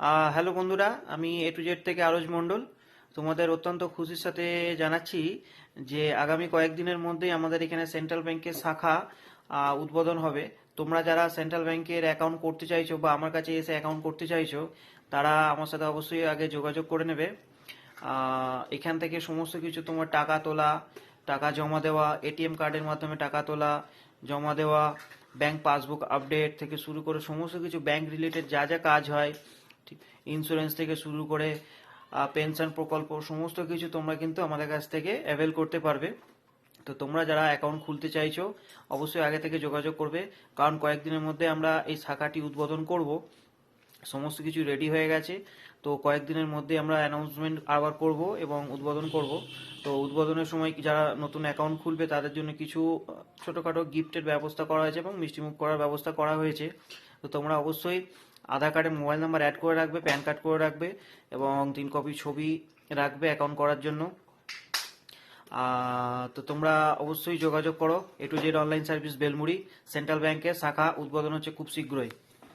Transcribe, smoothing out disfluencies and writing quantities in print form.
Hello বন্ধুরা, আমি এ to Z থেকে আরোজ মণ্ডল তোমাদের অত্যন্ত খুশির সাথে জানাচ্ছি যে আগামী কয়েকদিনের মধ্যেই আমাদের এখানে সেন্ট্রাল ব্যাংকের শাখা উদ্বোধন হবে। তোমরা যারা সেন্ট্রাল ব্যাংকের অ্যাকাউন্ট করতে চাইছো বা আমার কাছে এসে অ্যাকাউন্ট করতে চাইছো, তারা আমার সাথে অবশ্যই আগে যোগাযোগ করে নেবে। এখান থেকে সমস্ত কিছু তোমার টাকা তোলা, টাকা জমা দেওয়া, এটিএম কার্ডের মাধ্যমে টাকা তোলা, জমা দেওয়া, ব্যাংক পাসবুক আপডেট থেকে শুরু করে সমস্ত কিছু ব্যাংক রিলেটেড যা যা কাজ হয়, ইন্স্যুরেন্স থেকে শুরু করে পেনশন প্রকল্প, সমস্ত কিছু তোমরা কিন্তু আমাদের কাছ থেকে অ্যাভেল করতে পারবে। তো তোমরা যারা অ্যাকাউন্ট খুলতে চাইছো অবশ্যই আগে থেকে যোগাযোগ করবে, কারণ কয়েকদিনের মধ্যে আমরা এই শাখাটি উদ্বোধন করব। সমস্ত কিছু রেডি হয়ে গেছে। তো কয়েকদিনের মধ্যে আমরা অ্যানাউন্সমেন্ট আবার করব এবং উদ্বোধন করব। তো উদ্বোধনের সময় যারা নতুন অ্যাকাউন্ট খুলবে তাদের জন্য কিছু ছোটোখাটো গিফটের ব্যবস্থা করা হয়েছে এবং মিষ্টিমুখ করার ব্যবস্থা করা হয়েছে। তো তোমরা অবশ্যই আধার কার্ডে মোবাইল নাম্বার অ্যাড করে রাখবে, প্যান কার্ড করে রাখবে এবং 3 কপি ছবি রাখবে অ্যাকাউন্ট করার জন্য। তো তোমরা অবশ্যই যোগাযোগ করো। A to Z online service Belmuri central ব্যাংকের শাখা উদ্বোধন হচ্ছে খুব শীঘ্রই।